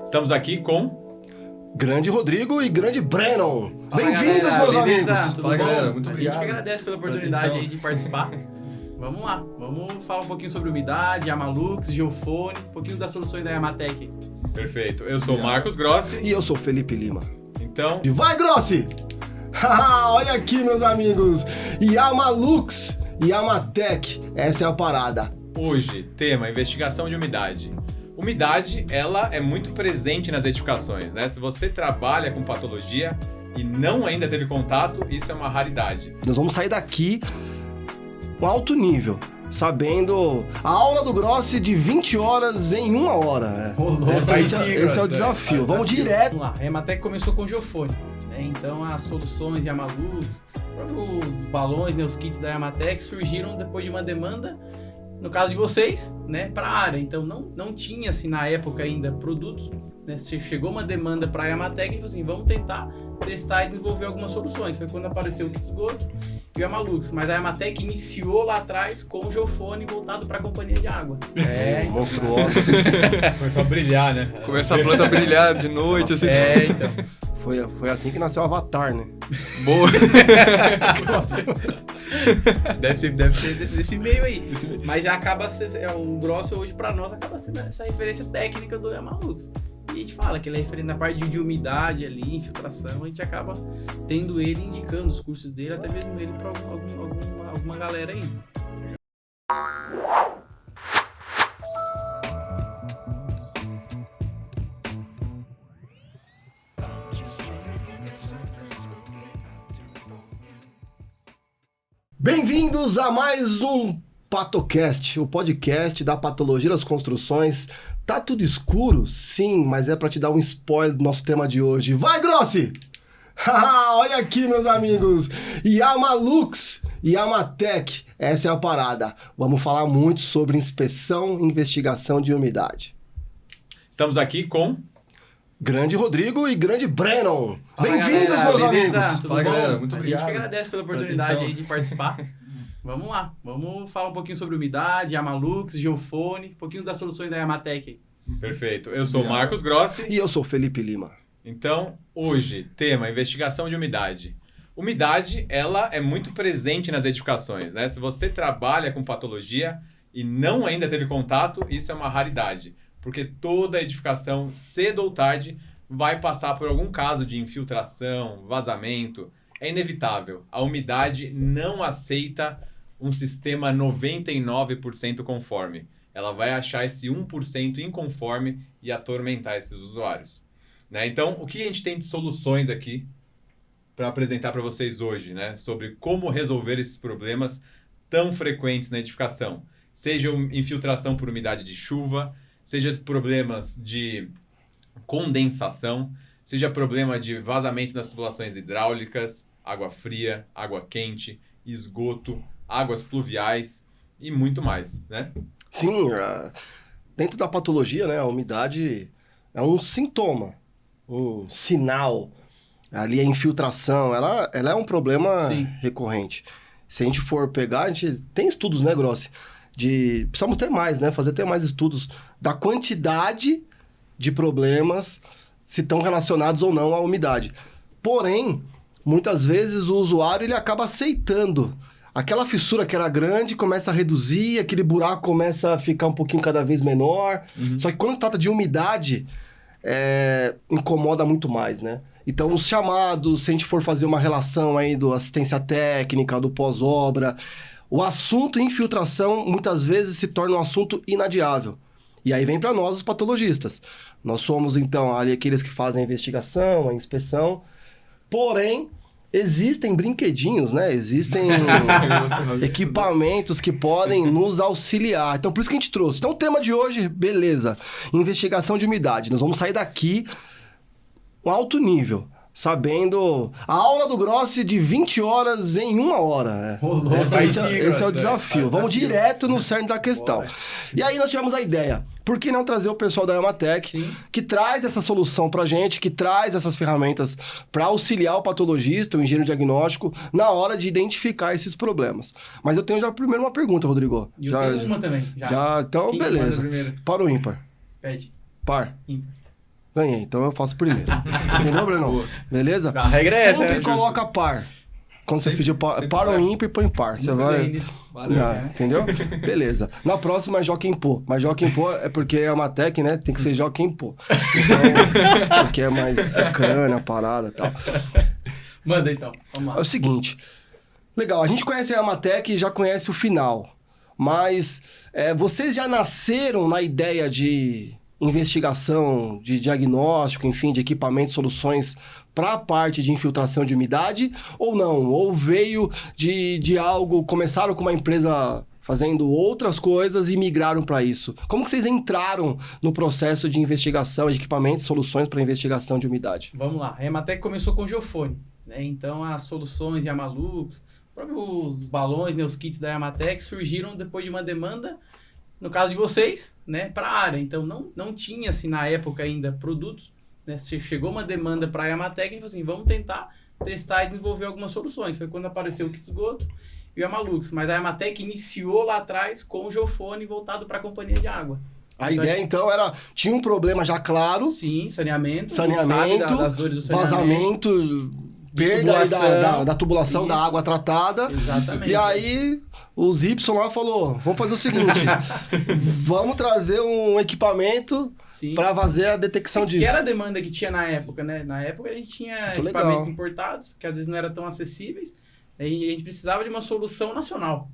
Estamos aqui com... Grande Rodrigo e grande Brennan. Fala, Bem-vindos, galera, meus beleza? amigos. Tudo Fala, bom? galera, muito A obrigado. gente que agradece pela oportunidade aí de participar. Vamos lá, vamos falar um pouquinho sobre umidade, Yamalux, Geofone, um pouquinho das soluções da Yamatec. Perfeito. Eu sou o Marcos Grossi. E eu sou Felipe Lima. Então, E vai, Grossi! Olha aqui, meus amigos. Yamalux e Yamatec. Essa é a parada. hoje, tema, investigação de umidade. Umidade, ela é muito presente nas edificações, né? Se você trabalha com patologia e não ainda teve contato, isso é uma raridade. Nós vamos sair daqui com alto nível, sabendo a aula do Grossi de 20 horas em 1 hora. Esse é o desafio. Vamos direto. Vamos lá, a Yamatec começou com o Geofone, né? Então as soluções Yamalux, os balões, né, os kits da Yamatec surgiram depois de uma demanda, no caso de vocês, né, para a área. Então não tinha assim na época ainda produtos, né? Chegou uma demanda para a Yamatec e falou assim, vamos tentar testar e desenvolver algumas soluções. Foi quando apareceu o kit esgoto e o Yamalux, mas a Yamatec iniciou lá atrás com o Geofone voltado para a companhia de água. Monstruoso. Começou a brilhar, né? Começa a planta a brilhar de noite, assim. Então. Foi assim que nasceu o Avatar, né? Boa. Deve ser desse meio aí. Mas acaba o Grosso hoje pra nós acaba sendo essa referência técnica do Yamalux. E a gente fala que ele é referente na parte de umidade ali, infiltração, a gente acaba tendo ele indicando os cursos dele, até mesmo ele pra alguma galera aí. Bem-vindos a mais um PatoCast, o podcast da patologia das construções. Tá tudo escuro? Sim, mas é pra te dar um spoiler do nosso tema de hoje. Vai, Grossi! Olha aqui, meus amigos. Yamalux e Yamatec, essa é a parada. Vamos falar muito sobre inspeção e investigação de umidade. Estamos aqui com... Grande Rodrigo e grande Brennan. Fala, Bem-vindos, galera, meus beleza? amigos. Tudo Fala, bom? galera, muito A obrigado. gente que agradece pela oportunidade aí de participar. Vamos lá, vamos falar um pouquinho sobre umidade, Yamalux, Geofone, um pouquinho das soluções da Yamatec aí. Perfeito. Eu sou o Marcos Grossi. E eu sou Felipe Lima. Então, hoje, tema, investigação de umidade. Umidade, ela é muito presente nas edificações, né? Se você trabalha com patologia e não ainda teve contato, isso é uma raridade. Porque toda edificação, cedo ou tarde, vai passar por algum caso de infiltração, vazamento. É inevitável. A umidade não aceita um sistema 99% conforme. Ela vai achar esse 1% inconforme e atormentar esses usuários, né? Então, o que a gente tem de soluções aqui para apresentar para vocês hoje, né? Sobre como resolver esses problemas tão frequentes na edificação. Seja infiltração por umidade de chuva, seja problemas de condensação, seja problema de vazamento nas tubulações hidráulicas, água fria, água quente, esgoto, águas pluviais e muito mais, né? Sim, dentro da patologia, né, a umidade é um sintoma, um sinal. Ali a infiltração, ela é um problema Sim. recorrente. Se a gente for pegar, a gente tem estudos, né, Grossi? Precisamos ter mais, né? Fazer ter mais estudos da quantidade de problemas, se estão relacionados ou não à umidade. Porém, muitas vezes o usuário ele acaba aceitando. Aquela fissura que era grande começa a reduzir, aquele buraco começa a ficar um pouquinho cada vez menor. Só que quando se trata de umidade, incomoda muito mais, né? Então, os chamados, se a gente for fazer uma relação aí do assistência técnica, do pós-obra, o assunto infiltração muitas vezes se torna um assunto inadiável. E aí vem para nós, os patologistas. Nós somos, então, ali aqueles que fazem a investigação, a inspeção. Porém, existem brinquedinhos, né? Existem equipamentos que podem nos auxiliar. Então, por isso que a gente trouxe. Então, o tema de hoje, beleza, investigação de umidade. Nós vamos sair daqui com alto nível, sabendo a aula do Grossi de 20 horas em 1 hora. Esse é o desafio. Vamos direto no cerne da questão. E aí nós tivemos a ideia. Por que não trazer o pessoal da Yamatec, Sim. que traz essa solução pra gente, que traz essas ferramentas para auxiliar o patologista, o engenheiro diagnóstico, na hora de identificar esses problemas. Mas eu tenho já primeiro uma pergunta, Rodrigo. E eu tenho uma também. Já. Então, Quem manda beleza. primeiro? Par ou ímpar? Pede. Par. Ímpar. Ganhei, então eu faço primeiro. Entendeu, Brenão? Boa. Beleza? A regra é essa, Sempre né? coloca par. Quando você Sempre- pediu par sempre ou par. ímpar, põe par. Você Nunca vai... ganhei nisso. Valeu. Entendeu? Beleza. Na próxima é Joaquim Pô. Mas Joaquim Pô é porque é uma tech, né? Tem que ser Joaquim Pô. Então, porque é mais crânio, a parada e tal. Manda então, vamos É lá. o seguinte. Legal, a gente conhece a Amatec e já conhece o final. Mas vocês já nasceram na ideia de investigação, de diagnóstico, enfim, de equipamentos, soluções para a parte de infiltração de umidade ou não? Ou veio de algo, começaram com uma empresa fazendo outras coisas e migraram para isso? Como que vocês entraram no processo de investigação de equipamentos, soluções para investigação de umidade? Vamos lá. A Ematec começou com geofone, né? Então as soluções Yamalux, próprios balões, né, os kits da Ematec surgiram depois de uma demanda, no caso de vocês, né, para a área. Então não tinha assim na época ainda produtos, né? Chegou uma demanda para a Ematec e falou assim, vamos tentar testar e desenvolver algumas soluções. Foi quando apareceu o kit esgoto e o Yamalux, mas a Ematec iniciou lá atrás com o geofone voltado para a companhia de água. A Então, ideia, então, era... Tinha um problema já claro, Sim, saneamento. Saneamento, das dores do saneamento. vazamento, perda aí tubulação. da tubulação da Isso. água tratada. Exatamente. E aí, os Y lá falou, vamos fazer o seguinte, vamos trazer um equipamento Sim. para fazer a detecção Que disso. era a demanda que tinha na época, né? Na época a gente tinha Muito equipamentos legal. importados, que às vezes não eram tão acessíveis, e a gente precisava de uma solução nacional.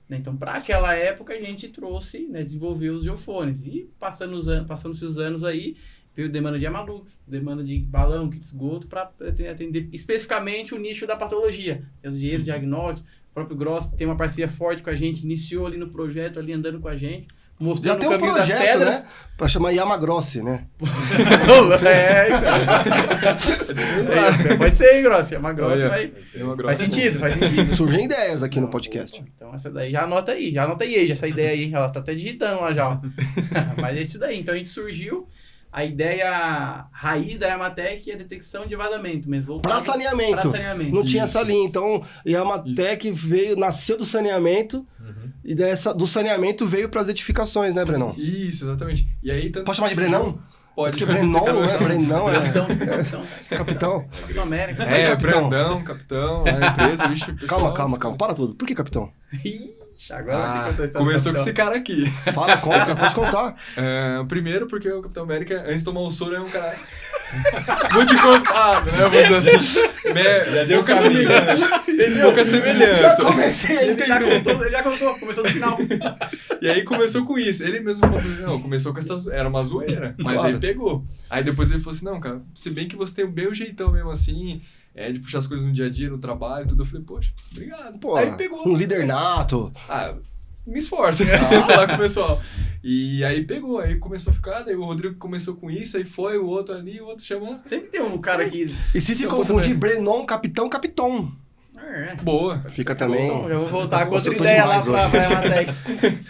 Né? Então, para aquela época, a gente trouxe, né, desenvolveu os geofones. E passando-se os anos aí, veio demanda de Yamalux, demanda de balão, kit esgoto, para atender especificamente o nicho da patologia. Os engenheiros diagnósticos, o próprio Gross tem uma parceria forte com a gente, iniciou ali no projeto, ali andando com a gente, Já mostrando tem o um caminho das projeto, pedras. né? Pra chamar Yamagrossi, né? Pode ser, hein, Grossi? É uma grossa, Olha, vai. Tem uma Faz grossa. sentido, faz sentido. Surgem ideias aqui no podcast. Então essa daí, já anota aí, essa ideia aí, ela tá até digitando lá já, ó. Mas é isso daí, então a gente surgiu, a ideia raiz da Yamatec é a detecção de vazamento mesmo. Para voltado saneamento. pra saneamento. Não tinha Isso. essa linha. Então, Yamatec nasceu do saneamento e do saneamento veio para as edificações, né, Brenão? Isso, exatamente. E aí, tanto Pode chamar de que Brenão? surgiu- Pode. Porque Brenão, né? Brenão é Capitão, capitão. Capitão América. Aí, capitão. Brandão, capitão, a empresa, vixe, pessoal, Calma. Para tudo. Por que capitão? Ixi, agora vai ter que contar a história do começou com esse capitão. cara aqui. Fala, conta, pode contar. Primeiro porque o Capitão América, antes de tomar o soro, é um cara muito contado, né? Vamos dizer assim. Já deu pouca caminho. semelhança. Pouca Já semelhança. comecei a Ele já entender. contou, começou no final. E aí começou com isso. Ele mesmo falou, não, começou com essa era uma zoeira, mas Claro. aí pegou. Aí depois ele falou assim, não, cara, se bem que você tem bem o jeitão mesmo assim, de puxar as coisas no dia a dia, no trabalho, tudo. Eu falei, poxa, obrigado. Pô, aí pegou. um líder nato. Me esforço, tenta lá com o pessoal. E aí pegou, aí começou a ficar, daí o Rodrigo começou com isso, aí foi o outro ali, o outro chamou. Sempre tem um cara que... E se Eu confundir, vou Brenon, capitão. Boa. Fica também. Então, já vou voltar com outra Eu tô ideia demais lá pra hoje. Yamatec.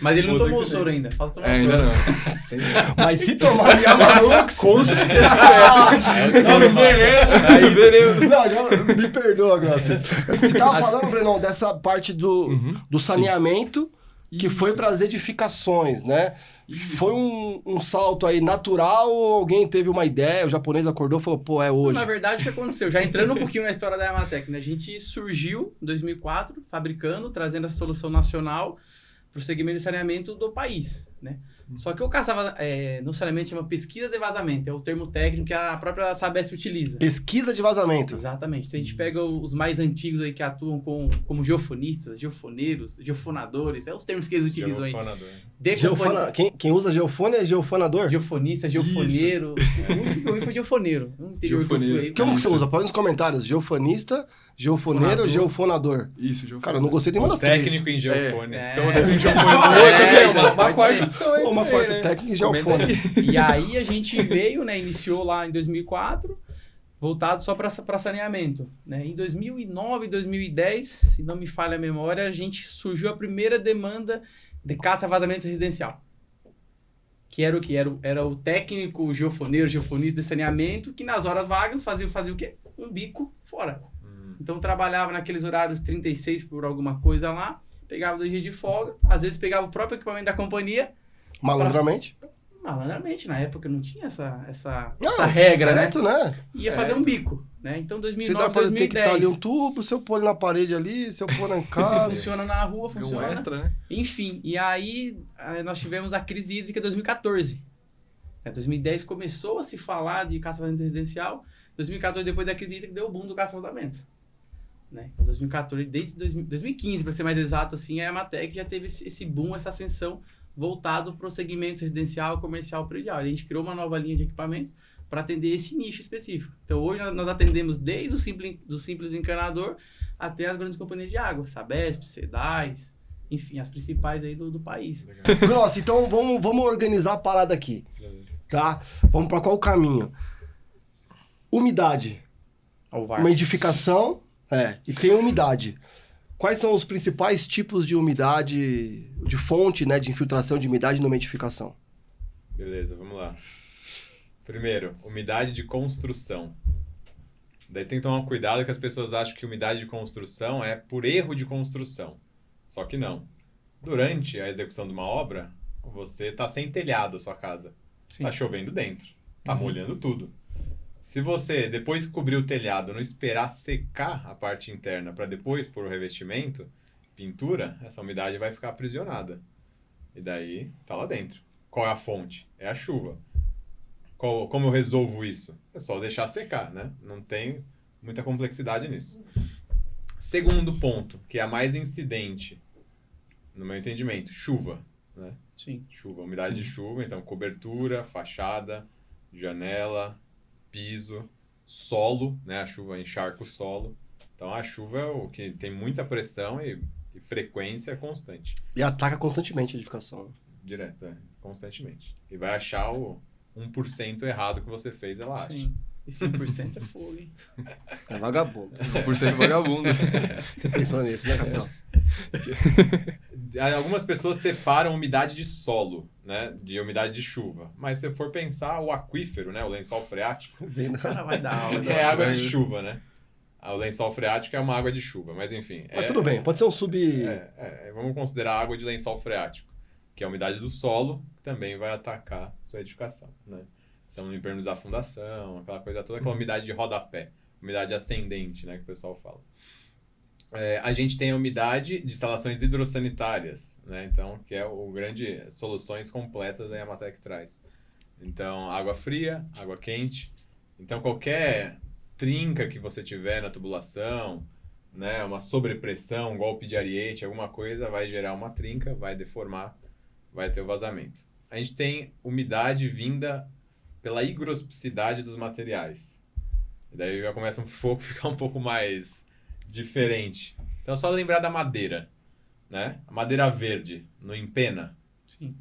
Mas ele não Outra tomou o que soro ainda. Falta tomar o Ainda soro. não. Mas se tomar Yamalux... Com certeza. Aí, veremos. Não, já me perdoa, Graça. Você estava falando, Brenon, dessa parte do saneamento que Isso. foi para as edificações, né? Isso. Foi um salto aí natural ou alguém teve uma ideia, o japonês acordou e falou, pô, é hoje. Na verdade, o que aconteceu? Já entrando um pouquinho na história da Yamatec, né? A gente surgiu em 2004, fabricando, trazendo essa solução nacional para o segmento de saneamento do país, né? Só que o caçava no saneamento chama pesquisa de vazamento, é o termo técnico que a própria Sabesp utiliza. Pesquisa de vazamento. Exatamente. Se a gente pega os mais antigos aí que atuam como geofonistas, geofoneiros, geofonadores, é os termos que eles utilizam aí. De Geofona, quem usa geofone é geofonador? Geofonista, geofoneiro. O único que eu vi foi geofoneiro. No interior que eu fui aí. Como que você Isso. usa? Põe nos comentários. Geofonista, geofoneiro, Fonador. geofonador. Isso, já Cara, eu não gostei de nenhuma das três. Técnico em geofone. Então, de repente, já foi então, uma pode quarta ser. opção aí. Uma também, quarta né? técnica e Comenta geofone. aí. E aí a gente veio, né, iniciou lá em 2004, voltado só para saneamento. Né? Em 2009, 2010, se não me falha a memória, a gente surgiu a primeira demanda de caça-vazamento residencial. Que era o quê? Era o técnico geofoneiro, geofonista de saneamento, que nas horas vagas fazia o quê? Um bico fora. Então trabalhava naqueles horários 36 por alguma coisa lá, pegava 2 dias de folga, às vezes pegava o próprio equipamento da companhia, Malandramente. malandramente, na época não tinha essa Não, regra, certo, né? Ia fazer um bico, né? Então, Se dá 2009, pra ter que estar ali 2010. um tubo, se eu pôr ele na parede ali, se eu pôr na Se casa. funciona na rua, Viu um funciona. extra, né? Enfim, e aí nós tivemos a crise hídrica em 2014. 2010 começou a se falar de caça-vazamento residencial. 2014, depois da crise hídrica, deu o boom do caça-vazamento. Né? Então, 2014, desde 2015, para ser mais exato, assim, a Amatec já teve esse boom, essa ascensão voltado para o segmento residencial, comercial, predial. A gente criou uma nova linha de equipamentos para atender esse nicho específico. Então, hoje nós atendemos desde o simples encanador até as grandes companhias de água, Sabesp, Cedais, enfim, as principais aí do país. Grossi, então vamos organizar a parada aqui, tá? Vamos para qual caminho? Umidade. Uma edificação, e tem umidade. Quais são os principais tipos de umidade, de fonte, né, de infiltração de umidade numa edificação? Beleza, vamos lá. Primeiro, umidade de construção. Daí tem que tomar cuidado que as pessoas acham que umidade de construção é por erro de construção. Só que não. Durante a execução de uma obra, você está sem telhado a sua casa. Está chovendo dentro. Está molhando tudo. Se você, depois que cobrir o telhado, não esperar secar a parte interna para depois pôr o revestimento, pintura, essa umidade vai ficar aprisionada. E daí, tá lá dentro. Qual é a fonte? É a chuva. Como eu resolvo isso? É só deixar secar, né? Não tem muita complexidade nisso. Segundo ponto, que é a mais incidente, no meu entendimento, chuva, né? Sim. Chuva, umidade de chuva, então cobertura, fachada, janela, piso, solo, né? A chuva encharca o solo. Então a chuva é o que tem muita pressão e frequência constante. E ataca constantemente a edificação. Direto, constantemente. E vai achar o 1% errado que você fez, ela acha. Sim. E 5% é fogo, hein? É vagabundo. 1% vagabundo. Você pensou nisso, né, capitão? Algumas pessoas separam umidade de solo, né, de umidade de chuva. Mas se for pensar, o aquífero, né, o lençol freático, O cara vai dar aula. é água de chuva, né? O lençol freático é uma água de chuva, mas enfim. Mas tudo bem, pode ser um Vamos considerar a água de lençol freático, que é a umidade do solo, que também vai atacar sua edificação, né? Se não impermeabilizar a fundação, aquela coisa toda, aquela umidade de rodapé, umidade ascendente, né, que o pessoal fala. A gente tem a umidade de instalações hidrossanitárias, né? Então, que é o grande soluções completas que a Amatec traz. Então, água fria, água quente. Então, qualquer trinca que você tiver na tubulação, né, uma sobrepressão, um golpe de ariete, alguma coisa, vai gerar uma trinca, vai deformar, vai ter o vazamento. A gente tem umidade vinda pela higrospicidade dos materiais. E daí já começa a ficar um pouco mais diferente. Então, só lembrar da madeira, né? A madeira verde, no empena.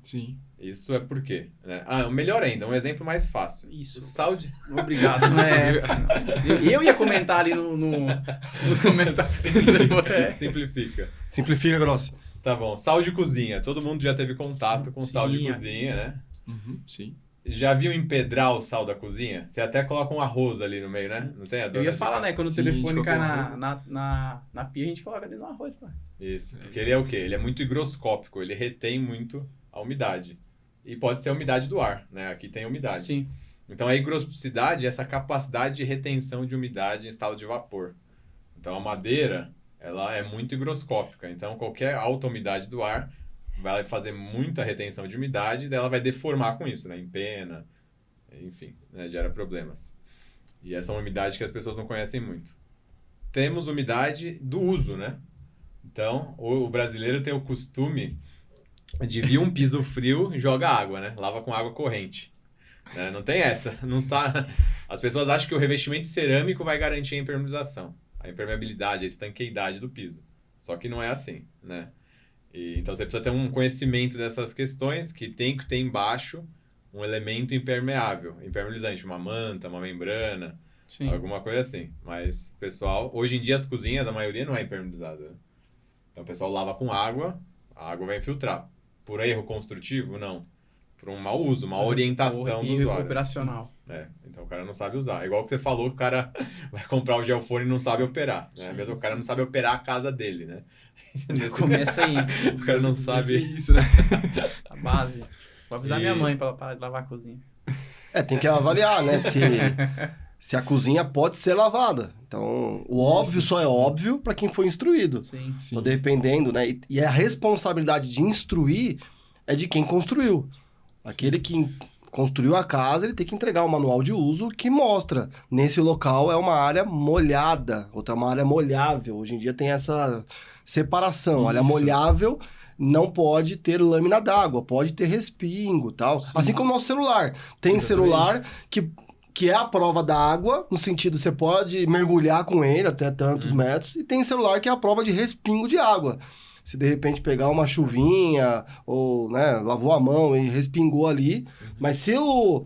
Sim. Isso é por quê? Né? Melhor ainda, um exemplo mais fácil. Isso. Sal de... Obrigado. Eu ia comentar ali nos comentários. Simplifica. Simplifica, Grossi. Tá bom. Sal de cozinha. Todo mundo já teve contato com sal de Sim, cozinha, né? Sim. Já viu empedrar o sal da cozinha? Você até coloca um arroz ali no meio, né? Sim. Não tem a Eu ia falar, né? Quando o Sim, telefone a gente cai colocou na pia, a gente coloca dentro do arroz, pô. Isso. Porque ele é o quê? Ele é muito higroscópico. Ele retém muito a umidade. E pode ser a umidade do ar, né? Aqui tem umidade. Sim. Então, a higrospicidade é essa capacidade de retenção de umidade em estado de vapor. Então, a madeira, ela é muito higroscópica. Então, qualquer alta umidade do ar vai fazer muita retenção de umidade e daí ela vai deformar com isso, né? Empena, enfim, né? Gera problemas. E essa é uma umidade que as pessoas não conhecem muito. Temos umidade do uso, né? Então, o brasileiro tem o costume de vir um piso frio e joga água, né? Lava com água corrente. Né? Não tem essa. Não sabe. As pessoas acham que o revestimento cerâmico vai garantir a impermeabilização, a impermeabilidade, a estanqueidade do piso. Só que não é assim, né? Então você precisa ter um conhecimento dessas questões, que tem que ter embaixo um elemento impermeável, impermeabilizante, uma manta, uma membrana, Sim. alguma coisa assim. Mas, pessoal, hoje em dia as cozinhas, a maioria não é impermeabilizada. Então o pessoal lava com água, a água vai infiltrar. Por erro construtivo? Não. Por um mau uso, uma orientação do usuário. Operacional. Então o cara não sabe usar. É igual que você falou que o cara vai comprar o geofone e não sabe operar. Né? Sim, Mesmo o cara não sabe operar a casa dele, né? Começa aí. O cara não sabe... Isso, né? A base. Vou avisar minha mãe pra ela parar de lavar a cozinha. Tem que avaliar, né? Se a cozinha pode ser lavada. Então, o óbvio só é óbvio para quem foi instruído. Sim. Então, dependendo, né? E a responsabilidade de instruir é de quem construiu. Aquele que construiu a casa, ele tem que entregar um manual de uso que mostra. Nesse local é uma área molhada, outra é uma área molhável. Hoje em dia tem essa separação. Área molhável não pode ter lâmina d'água, pode ter respingo e tal. Sim. Assim como o nosso celular. Tem celular que é a prova da água, no sentido você pode mergulhar com ele até tantos metros, e tem celular que é a prova de respingo de água. Se de repente pegar uma chuvinha, ou né, lavou a mão e respingou ali, mas se o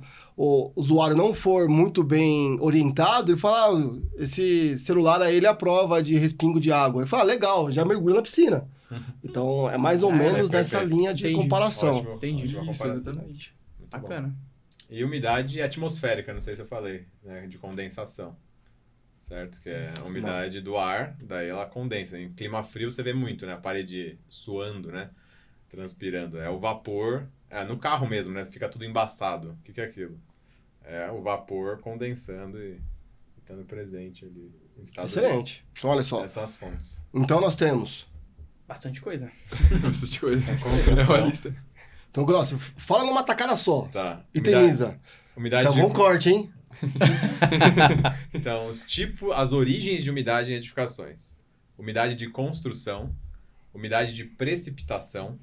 usuário não for muito bem orientado, ele fala, esse celular aí ele é a prova de respingo de água. Ele fala, legal, já mergulho na piscina. Então é mais ou menos nessa linha de comparação. Ótimo, Entendi. ótima Isso, comparação. exatamente. Muito bom. Bacana. E umidade atmosférica, não sei se eu falei, né? De condensação. Certo? Que é a umidade do ar, daí ela condensa. Em clima frio você vê muito, né? A parede suando, né? Transpirando. É o vapor, no carro mesmo, né? Fica tudo embaçado. O que é aquilo? É o vapor condensando e estando presente ali. Em estado Excelente. Então olha só. Essas são as fontes. Então nós temos... Bastante coisa. Bastante coisa. construção. É uma lista. Então, Grosso, fala numa tacada só. Tá. Itemiza. Umidade Isso é um bom corte, hein? Então, as origens de umidade em edificações. Umidade de construção, umidade de precipitação,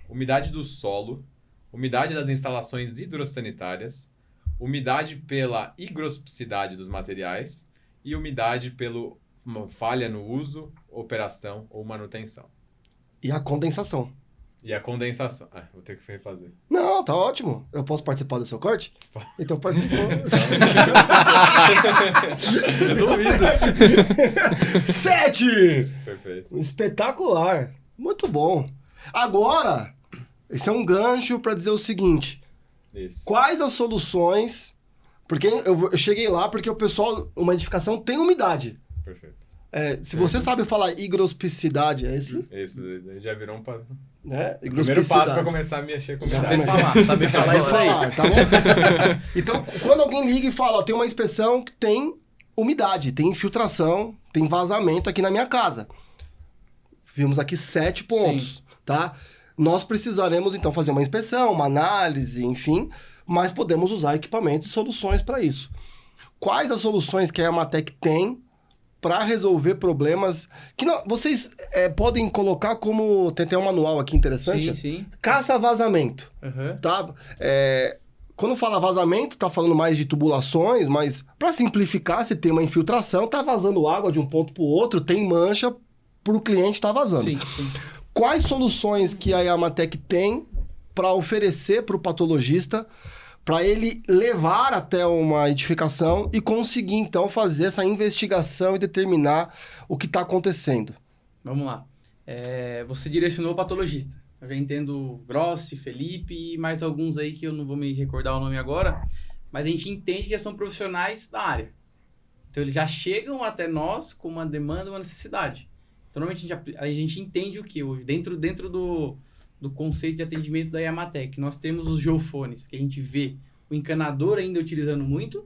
umidade do solo, umidade das instalações hidrossanitárias, umidade pela higrospicidade dos materiais e umidade pela falha no uso, operação ou manutenção. E a condensação. E a condensação. Vou ter que refazer. Não, tá ótimo. Eu posso participar do seu corte? Então participou. Resolvido. 7! Perfeito. Espetacular. Muito bom. Agora, esse é um gancho para dizer o seguinte. Isso. Quais as soluções... Porque eu cheguei lá porque o pessoal, uma edificação tem umidade. Perfeito. Se você sabe falar higrospicidade, é esse? Isso já virou um padrão. Né? Primeiro passo para começar a mexer com Saber umidade. saber falar isso aí. Tá bom? Então, quando alguém liga e fala, ó, tem uma inspeção que tem umidade, tem infiltração, tem vazamento aqui na minha casa. Vimos aqui 7 pontos, tá? Nós precisaremos, então, fazer uma inspeção, uma análise, enfim, mas podemos usar equipamentos e soluções para isso. Quais as soluções que a Amatec tem para resolver problemas que vocês podem colocar como... Tem um manual aqui interessante. Sim. Caça-vazamento, tá? Quando fala vazamento, tá falando mais de tubulações, mas para simplificar, se tem uma infiltração, tá vazando água de um ponto para o outro, tem mancha pro cliente tá vazando. Sim. Quais soluções que a Yamatec tem para oferecer para o patologista, para ele levar até uma edificação e conseguir, então, fazer essa investigação e determinar o que está acontecendo? Vamos lá. Você direcionou o patologista. Eu já entendo Grossi, Felipe e mais alguns aí que eu não vou me recordar o nome agora, mas a gente entende que são profissionais da área. Então, eles já chegam até nós com uma demanda, uma necessidade. Então, normalmente, a gente entende o que hoje? Dentro do conceito de atendimento da Yamatec, nós temos os geofones, que a gente vê o encanador ainda utilizando muito,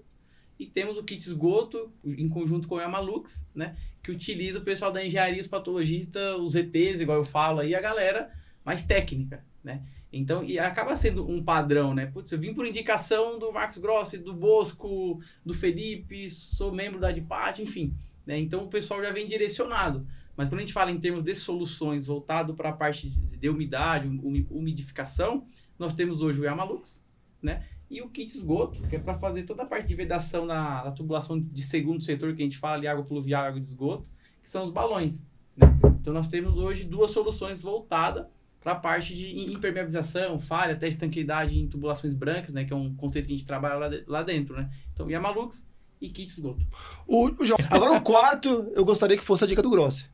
e temos o kit esgoto, em conjunto com a Yamalux, né, que utiliza o pessoal da engenharia, os patologistas, os ETs, igual eu falo aí, a galera mais técnica, né? Então, e acaba sendo um padrão, né? Putz, eu vim por indicação do Marcos Grossi, do Bosco, do Felipe, sou membro da Adpat, enfim, né? Então, o pessoal já vem direcionado. Mas quando a gente fala em termos de soluções voltado para a parte de umidade, umidificação, nós temos hoje o Yamalux, né? E o kit esgoto, que é para fazer toda a parte de vedação na tubulação de segundo setor, que a gente fala ali, água pluvial, água de esgoto, que são os balões, né? Então nós temos hoje 2 soluções voltadas para a parte de impermeabilização, falha, até estanqueidade em tubulações brancas, né? Que é um conceito que a gente trabalha lá dentro, né? Então Yamalux e kit esgoto. Agora o quarto, eu gostaria que fosse a dica do Grossi.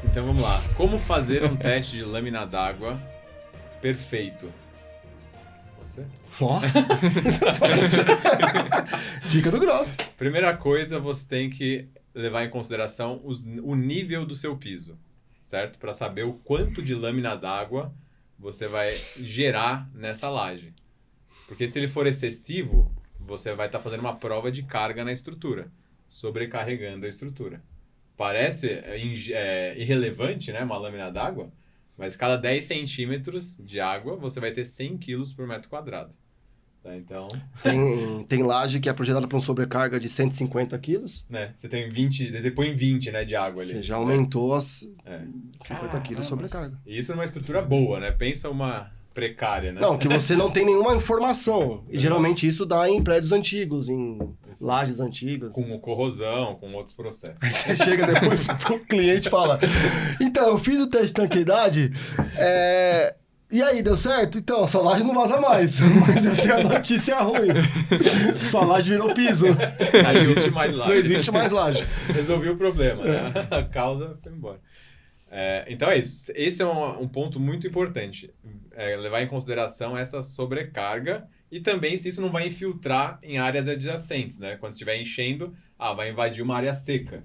Então vamos lá. Como fazer um teste de lâmina d'água perfeito? Pode ser? Ó. Dica do Grossi. Primeira coisa, você tem que levar em consideração o nível do seu piso. certo? Para saber o quanto de lâmina d'água você vai gerar nessa laje. Porque se ele for excessivo, você vai estar fazendo uma prova de carga na estrutura, sobrecarregando a estrutura. Parece irrelevante, né, uma lâmina d'água, mas cada 10 centímetros de água você vai ter 100 quilos por metro quadrado. Tá? Então, Tem laje que é projetada para uma sobrecarga de 150 quilos. né, você tem 20, você põe 20, né, de água ali. Você já aumentou as É. 50 quilos de sobrecarga. E isso numa estrutura boa, né? Pensa uma precária, né? Não, que você não tem nenhuma informação. E geralmente isso dá em prédios antigos, em lajes antigas. Com corrosão, com outros processos. Aí você chega depois pro cliente e fala: então, eu fiz o teste de tanqueidade, e aí, deu certo? Então, sua laje não vaza mais. Mas eu tenho a notícia ruim. Sua laje virou piso. Aí não existe mais laje. Não existe mais laje. Resolvi o problema, né? A causa foi embora. Então é isso. Esse é um ponto muito importante. Levar em consideração essa sobrecarga e também se isso não vai infiltrar em áreas adjacentes, né? Quando estiver enchendo, vai invadir uma área seca.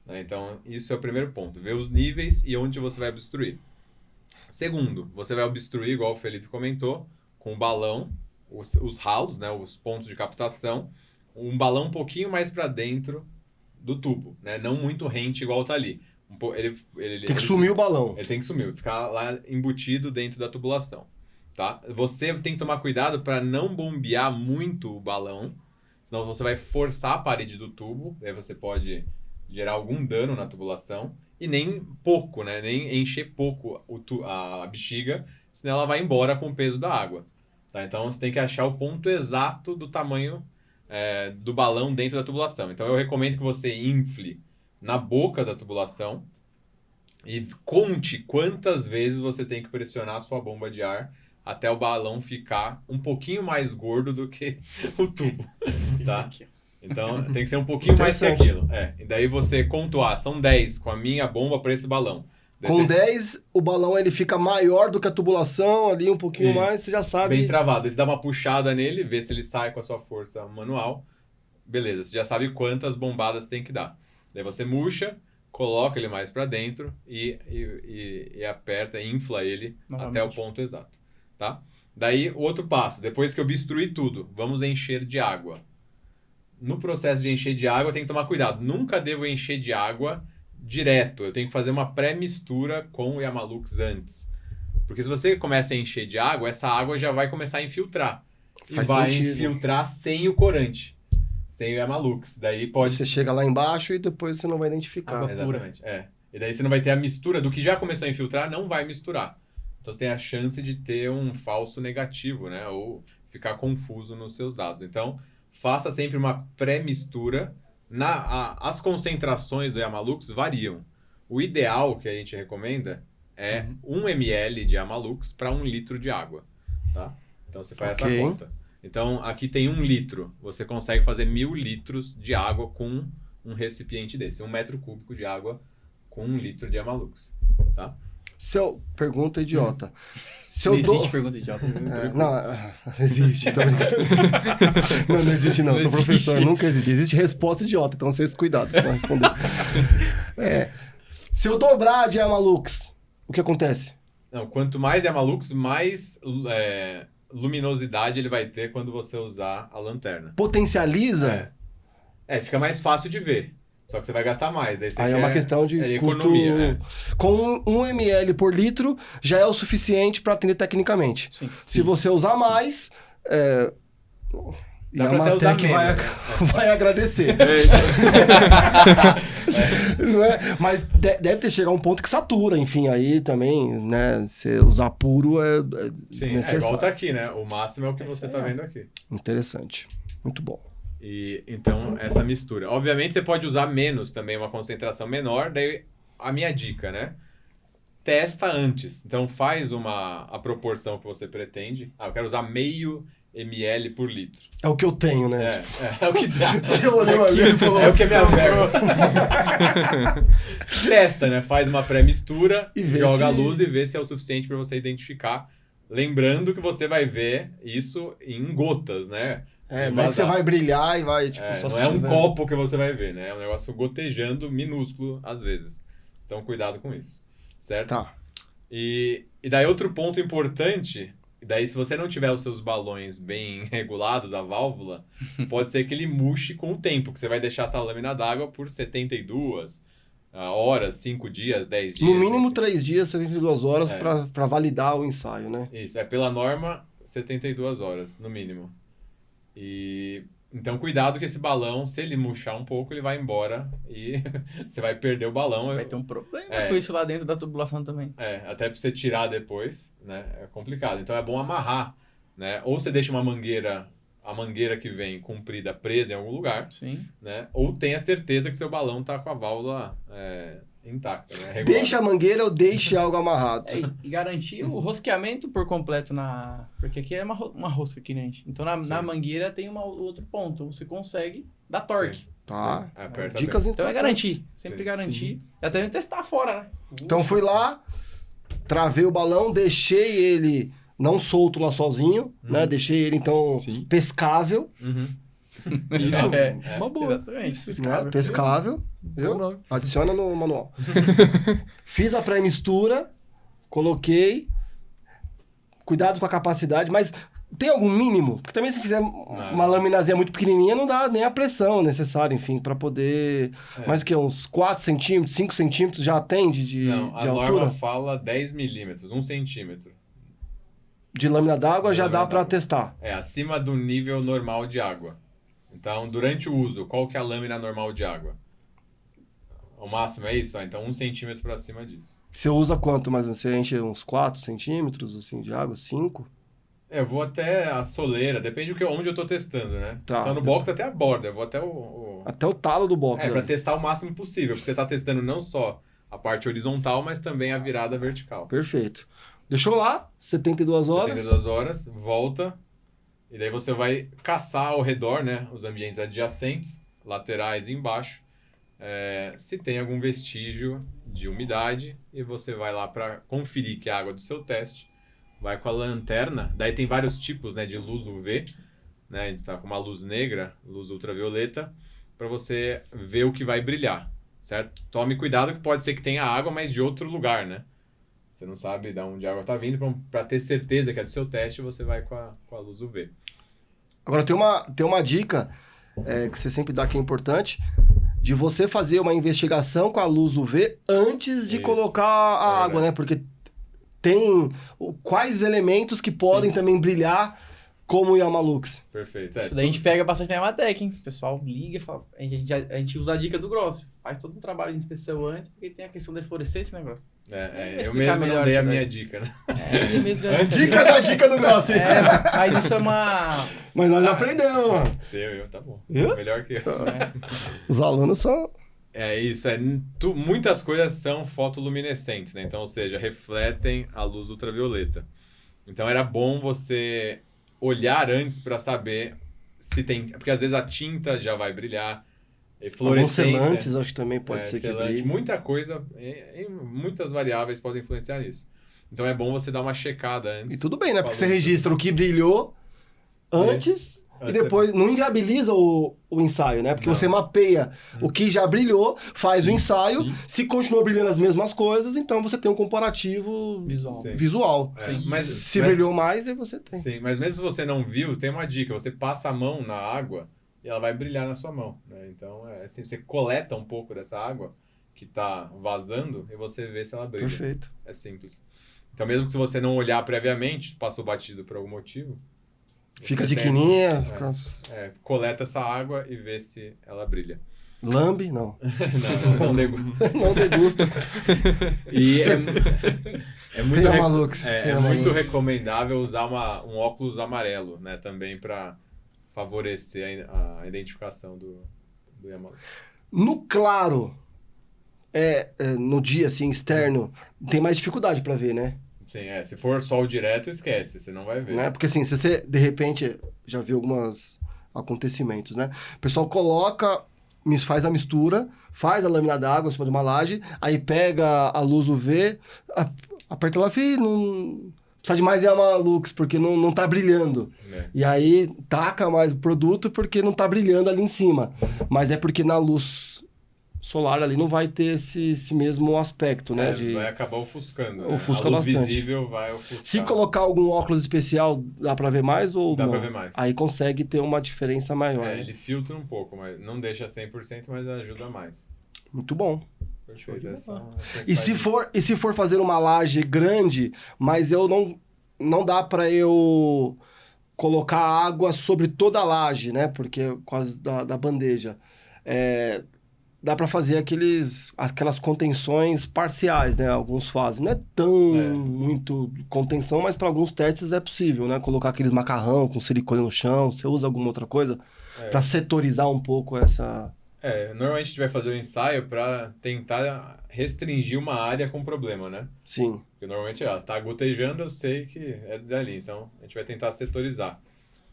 Né? Então, isso é o primeiro ponto. Ver os níveis e onde você vai obstruir. Segundo, você vai obstruir, igual o Felipe comentou, com o balão, os ralos, né? Os pontos de captação, um balão um pouquinho mais para dentro do tubo, né? Não muito rente igual tá ali. Tem que sumir o balão. Ele tem que sumir, ficar lá embutido dentro da tubulação, tá? Você tem que tomar cuidado para não bombear muito o balão, senão você vai forçar a parede do tubo, aí você pode gerar algum dano na tubulação, e nem pouco, né? Nem encher pouco a bexiga, senão ela vai embora com o peso da água, tá? Então você tem que achar o ponto exato do tamanho do balão dentro da tubulação. Então eu recomendo que você infle na boca da tubulação e conte quantas vezes você tem que pressionar a sua bomba de ar até o balão ficar um pouquinho mais gordo do que o tubo, tá? Então tem que ser um pouquinho mais que aquilo. E daí você contou, são 10 com a minha bomba para esse balão. Com 10, o balão ele fica maior do que a tubulação, ali um pouquinho mais, você já sabe. Bem travado. Aí você dá uma puxada nele, vê se ele sai com a sua força manual. Beleza, você já sabe quantas bombadas tem que dar. Daí você murcha, coloca ele mais para dentro e aperta, infla ele até o ponto exato, tá? Daí, o outro passo, depois que eu obstruir tudo, vamos encher de água. No processo de encher de água, tem que tomar cuidado. Nunca devo encher de água direto. Eu tenho que fazer uma pré-mistura com o Yamalux antes. Porque se você começa a encher de água, essa água já vai começar a infiltrar. Faz e vai sentido. infiltrar sem o corante. Sem o Yamalux. Daí pode... Você chega lá embaixo e depois você não vai identificar. Água pura. Exatamente, E daí você não vai ter a mistura do que já começou a infiltrar, não vai misturar. Então você tem a chance de ter um falso negativo, né? Ou ficar confuso nos seus dados. Então, faça sempre uma pré-mistura. As concentrações do Yamalux variam. O ideal que a gente recomenda é 1 ml de Yamalux para 1 litro de água, tá? Então você faz essa conta. Então aqui tem 1 litro. Você consegue fazer 1000 litros de água com um recipiente desse. 1 metro cúbico de água com 1 litro de Yamalux, tá? Pergunta idiota. Não existe pergunta idiota. Não existe, tô brincando. Não existe não, sou professor, nunca existe. Existe resposta idiota, então vocês cuidado para responder. Se eu dobrar de Yamalux, o que acontece? Não, quanto mais Yamalux, mais luminosidade ele vai ter quando você usar a lanterna. Potencializa? Fica mais fácil de ver. Só que você vai gastar mais. Daí é uma questão de custo... economia. Com 1 ml por litro já é o suficiente para atender tecnicamente. Sim. Se você usar mais, Dá pra até usar menos, vai agradecer. Não é? Mas deve ter chegado a um ponto que satura, enfim, aí também, né? Você usar puro é Sim, necessário. igual tá aqui, né? O máximo é o que você tá vendo aqui. Interessante. Muito bom. E então, essa mistura. Obviamente, você pode usar menos também, uma concentração menor. Daí, a minha dica, né? Testa antes. Então, faz a proporção que você pretende. Eu quero usar 0,5 ml por litro. É o que eu tenho, né? É o que dá. Você olhou ali e falou... É o que é minha verba. Testa, né? Faz uma pré-mistura, joga a luz e vê se é o suficiente para você identificar. Lembrando que você vai ver isso em gotas, né? Não é que você vai brilhar e vai, não é um copo que você vai ver, né? É um negócio gotejando minúsculo às vezes. Então, cuidado com isso. certo? Tá. E daí outro ponto importante, daí se você não tiver os seus balões bem regulados, a válvula, pode ser que ele murche com o tempo, que você vai deixar essa lâmina d'água por 72 horas, 5 dias, 10 dias. No mínimo enfim. 3 dias, 72 horas É. pra validar o ensaio, né? Isso, pela norma 72 horas, no mínimo. E então cuidado que esse balão, se ele murchar um pouco, ele vai embora e você vai perder o balão. Você vai ter um problema É. com isso lá dentro da tubulação também. Até pra você tirar depois, né? É complicado. Então é bom amarrar, né? Ou você deixa a mangueira que vem comprida presa em algum lugar, Sim. né? Ou tenha certeza que seu balão tá com a válvula intacta, né? Regulada. Deixa a mangueira ou deixe algo amarrado. E garantir o rosqueamento por completo porque aqui é uma rosca aqui, né, gente? Então na mangueira tem outro ponto. Você consegue dar torque. Sim. Tá. Aperta Dicas bem. Então é importantes. garantir. Sempre Sim. garantir. Até mesmo testar fora, né? Então fui lá, travei o balão, deixei ele não solto lá sozinho, né? Deixei ele, então, Sim. pescável, Uhum. Isso, É. uma boa. Exatamente. né? Pescável, Bom viu? nome. Adiciona no manual. Fiz a pré-mistura, coloquei, cuidado com a capacidade, mas tem algum mínimo? Porque também se fizer uma laminazinha muito pequenininha, não dá nem a pressão necessária, enfim, para poder... Mais o que? Uns 4 centímetros, 5 centímetros já atende de Não, a de norma altura? fala 10 milímetros, 1 centímetro. De lâmina d'água De já lâmina dá para d'água. testar. Acima do nível normal de água. Então, durante o uso, qual que é a lâmina normal de água? O máximo é isso? Então 1 centímetro para cima disso. Você usa quanto mais ou menos? Você enche uns 4 centímetros assim, de água? 5? Eu vou até a soleira, depende onde eu tô testando, né? Tá. Então no box até a borda, eu vou até o... Até o talo do box. para né? testar o máximo possível, porque você tá testando não só a parte horizontal, mas também a virada vertical. Perfeito. Deixou lá, 72 horas. 72 horas, volta, e daí você vai caçar ao redor, né, os ambientes adjacentes, laterais e embaixo, se tem algum vestígio de umidade, e você vai lá para conferir que é a água do seu teste, vai com a lanterna, daí tem vários tipos, né, de luz UV, né, a gente tá com uma luz negra, luz ultravioleta, para você ver o que vai brilhar, certo? Tome cuidado que pode ser que tenha água, mas de outro lugar, né? Você não sabe de onde a água está vindo, para ter certeza que é do seu teste, você vai com a luz UV. Agora tem uma dica que você sempre dá que é importante, de você fazer uma investigação com a luz UV antes de Isso. colocar a água, verdade. né? Porque tem quais elementos que podem também brilhar como o Yamalux. Perfeito. Isso daí a gente pega bastante na Yamatec, hein? O pessoal liga e fala. A gente usa a dica do Grossi. Faz todo um trabalho de inspeção antes, porque tem a questão da eflorescência, né, Grossi? Eu explicar mesmo não melhor dei a isso minha daí. dica, né? Ele mesmo deu a Dica da dica do Grossi. Mas isso é uma. Mas nós já aprendemos, mano. Tá bom. Viu? Melhor que eu. Os alunos são... É isso, muitas coisas são fotoluminescentes, né? Então, ou seja, refletem a luz ultravioleta. Então, era bom você olhar antes para saber se tem... Porque às vezes a tinta já vai brilhar, Alguns fluorescência... selantes, acho que também pode ser que selante, brilhe. muita coisa, muitas variáveis podem influenciar nisso. Então, é bom você dar uma checada antes. E tudo bem, né? Porque você Falou. registra o que brilhou antes e depois não inviabiliza o ensaio, né? Porque Não. você mapeia o que já brilhou, faz o ensaio, sim. se continua brilhando as mesmas coisas, então você tem um comparativo Visual. Sim. visual. Se brilhou mais, aí você tem. Sim, mas mesmo se você não viu, tem uma dica. Você passa a mão na água e ela vai brilhar na sua mão, né? Então, assim, você coleta um pouco dessa água que está vazando e você vê se ela brilha. Perfeito. É simples. Então, mesmo que se você não olhar previamente, passou batido por algum motivo... Fica você de tem- quininha, coleta essa água e vê se ela brilha. lambe, não. não nego. Não degusta. E é muito, Tem a Malux. tem é a muito Malux. recomendável usar um óculos amarelo, né? Também para favorecer a identificação do Yamalux. No claro, no dia assim, externo, tem mais dificuldade pra ver, né? Sim, se for sol direto, esquece, você não vai ver. Né? Porque assim, se você, de repente, já viu alguns acontecimentos, né? O pessoal faz a mistura, faz a lâmina d'água em cima de uma laje, aí pega a luz UV, aperta lá, não precisa de mais Yamalux, porque não tá brilhando. Né? E aí taca mais o produto porque não tá brilhando ali em cima. Mas é porque na luz solar ali não vai ter esse mesmo aspecto, né? Vai acabar ofuscando, né? Ofusca A luz bastante. visível vai ofuscar. Se colocar algum óculos especial, dá pra ver mais ou Dá não? pra ver mais. Aí consegue ter uma diferença maior. né? Ele filtra um pouco, mas não deixa 100%, mas ajuda mais. Muito bom. Perfeito. E se for fazer uma laje grande, mas eu não dá pra eu colocar água sobre toda a laje, né? Porque por causa da bandeja. Dá pra fazer aquelas contenções parciais, né? Alguns fazem. Não é tão muito contenção, mas para alguns testes é possível, né? Colocar aqueles macarrão com silicone no chão. Você usa alguma outra coisa pra setorizar um pouco essa... Normalmente a gente vai fazer um ensaio para tentar restringir uma área com problema, né? Sim. Porque normalmente, tá gotejando, eu sei que é dali, então a gente vai tentar setorizar.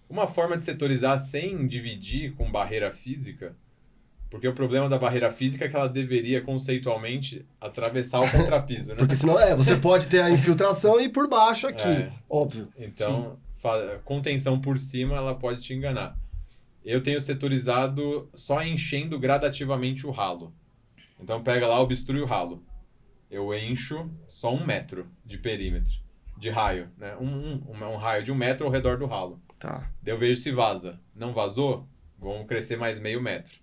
Uma forma de setorizar sem dividir com barreira física, porque o problema da barreira física é que ela deveria, conceitualmente, atravessar o contrapiso, né? Porque senão, você pode ter a infiltração e ir por baixo aqui, óbvio. Então, contenção por cima, ela pode te enganar. Eu tenho setorizado só enchendo gradativamente o ralo. Então, pega lá, obstrui o ralo. Eu encho só 1 metro de perímetro, de raio, né? Um raio de 1 metro ao redor do ralo. Tá. Daí eu vejo se vaza. Não vazou? Vamos crescer mais meio metro.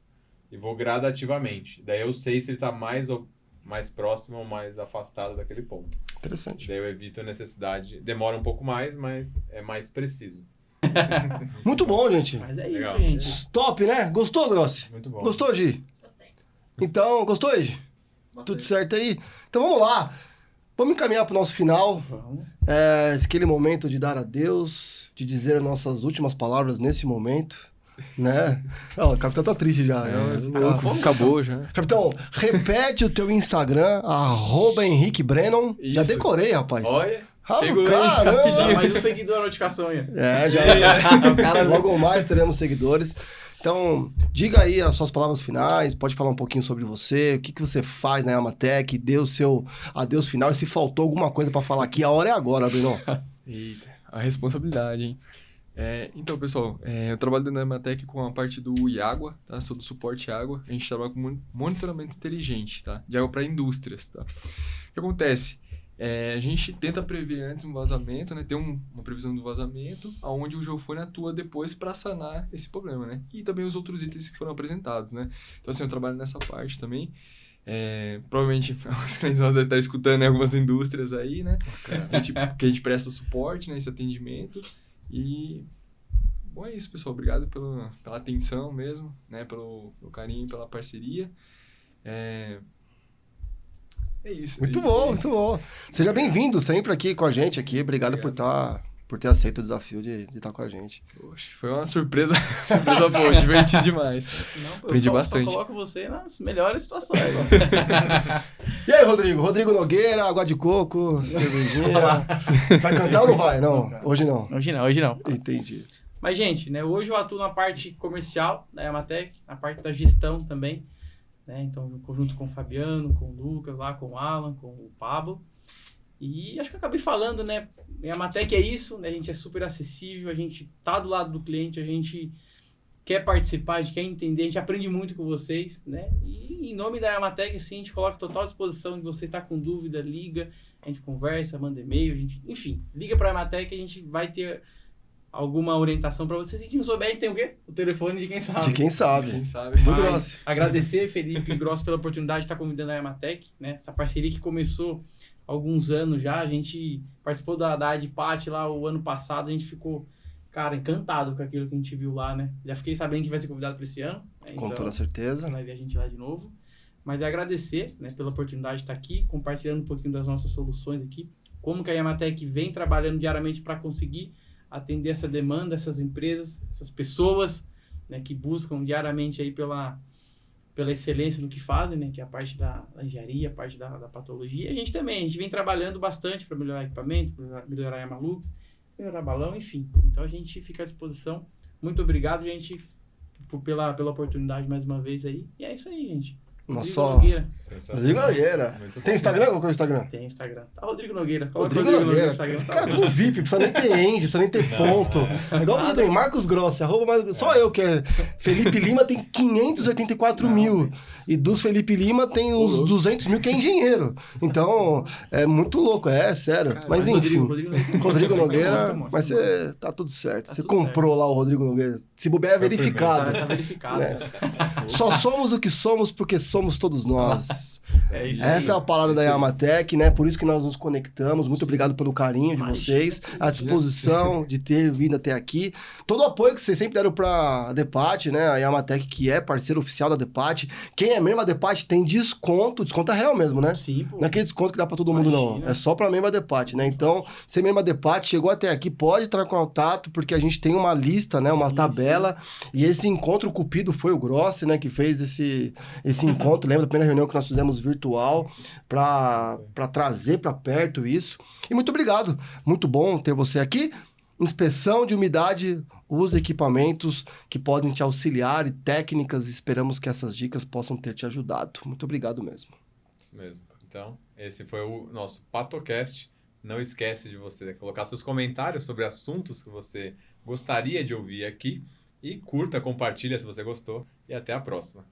E vou gradativamente. Daí eu sei se ele está mais próximo ou mais afastado daquele ponto. Interessante. Daí eu evito a necessidade. Demora um pouco mais, mas é mais preciso. Muito bom, gente. Mas é Legal. isso, gente. Top, né? Gostou, Grossi? Muito bom. Gostou, Gi? Gostei. Então, gostou, Gi? Tudo certo aí? Então vamos lá. Vamos encaminhar para o nosso final. Vamos. Aquele momento de dar adeus, de dizer as nossas últimas palavras nesse momento, né? O capitão tá triste já. Acabou já. Capitão, repete o teu Instagram, @Henrique Brennan. Já Isso. decorei, rapaz. Olha, pegou aí, Caramba! rapidinho. Mais um seguidor a notificação aí. Já. O cara Logo mais teremos seguidores. Então, diga aí as suas palavras finais, pode falar um pouquinho sobre você, o que você faz na Yamatec, dê o seu adeus final, e se faltou alguma coisa para falar aqui, a hora é agora, Bruno. Eita, a responsabilidade, hein? Então, pessoal, eu trabalho na Yamatec com a parte do Iagua, tá? Sou do suporte água. A gente trabalha com monitoramento inteligente, tá? De água para indústrias, tá? O que acontece? A gente tenta prever antes um vazamento, né? Ter uma previsão do vazamento, onde o geofone atua depois para sanar esse problema, né? E também os outros itens que foram apresentados, né? Então, assim, eu trabalho nessa parte também. Provavelmente os clientes devem estar escutando, né, algumas indústrias aí, né? Que a gente presta suporte, né? Esse atendimento. E... Bom, é isso, pessoal. Obrigado pela atenção mesmo, né? Pelo carinho, pela parceria. É isso. Muito bom, muito bom. Seja bem-vindo sempre aqui com a gente aqui. Obrigado por ter aceito o desafio de estar com a gente. Poxa, foi uma surpresa boa, divertido demais. Aprendi bastante. Só coloco você nas melhores situações. E aí, Rodrigo? Rodrigo Nogueira, água de coco, cervejinha. Vai cantar ou não vai? Não, hoje não. Hoje não. Entendi. Mas, gente, né, hoje eu atuo na parte comercial da Yamatec, na parte da gestão também. Né? Então, no conjunto com o Fabiano, com o Lucas, lá com o Alan, com o Pablo. E acho que eu acabei falando, né? A Yamatec é isso, né? A gente é super acessível, a gente tá do lado do cliente, a gente quer participar, a gente quer entender, a gente aprende muito com vocês, né? E em nome da Yamatec, assim, a gente coloca total disposição de você estar com dúvida, liga, a gente conversa, manda e-mail, enfim, liga pra Yamatec, a gente vai ter alguma orientação para vocês. Se a gente não souber, a gente tem o quê? O telefone de quem sabe. De quem sabe. Quem sabe. Do Mas Grossi. agradecer, Felipe Grossi, pela oportunidade de estar convidando a Yamatec, né? Essa parceria que começou há alguns anos já. A gente participou da ADPAT lá o ano passado. A gente ficou, cara, encantado com aquilo que a gente viu lá, né? Já fiquei sabendo que vai ser convidado para esse ano. Né? Com Então, toda certeza. você vai ver a gente lá de novo. Mas é agradecer, né, pela oportunidade de estar aqui, compartilhando um pouquinho das nossas soluções aqui. Como que a Yamatec vem trabalhando diariamente para conseguir atender essa demanda, essas empresas, essas pessoas, né, que buscam diariamente aí pela excelência no que fazem, né, que é a parte da engenharia, a parte da patologia. A gente vem trabalhando bastante para melhorar equipamento, para melhorar a Yamalux, melhorar balão, enfim. Então a gente fica à disposição. Muito obrigado, gente, pela oportunidade mais uma vez aí. E é isso aí, gente. Nossa, Nogueira. Rodrigo Nogueira. Muito bom. Tem Instagram? Qual que é o Instagram? Tem Instagram. Tá Rodrigo Nogueira. Coloca Rodrigo Nogueira. no Instagram. Esse cara é tudo VIP, precisa nem ter end, precisa nem ter ponto. É igual você também, Marcos Grossi, só eu que é. Felipe Lima tem 584 mil. E dos Felipe Lima tem uns 200 mil que é engenheiro. Então, é muito louco, é sério. Mas enfim, Rodrigo Nogueira, mas você tá tudo certo. Tá Você tudo comprou lá o Rodrigo Nogueira. Se bobear é verificado. Tá verificado. Né? Só somos o que somos porque somos todos nós. É isso. Essa é a palavra da Yamatech, né? Por isso que nós nos conectamos. Muito obrigado pelo carinho de vocês, a disposição de ter vindo até aqui. Todo o apoio que vocês sempre deram pra Depat, né? A Yamatech, que é parceiro oficial da Depat. Quem é membro da Depat tem desconto é real mesmo, né? Sim, pô. Não é aquele desconto que dá pra todo mundo, não. É só pra membro da Depat, né? Então, ser membro da Depat, chegou até aqui, pode entrar em contato, porque a gente tem uma lista, né? Uma tabela. E esse encontro cupido foi o Grossi, né? Que fez esse encontro. Lembra da primeira reunião que nós fizemos virtual pra trazer pra perto isso. E muito obrigado. Muito bom ter você aqui. Inspeção de umidade, os equipamentos que podem te auxiliar e técnicas. Esperamos que essas dicas possam ter te ajudado. Muito obrigado mesmo. Isso mesmo. Então, esse foi o nosso PatoCast. Não esquece de você colocar seus comentários sobre assuntos que você gostaria de ouvir aqui. E curta, compartilha se você gostou. E até a próxima.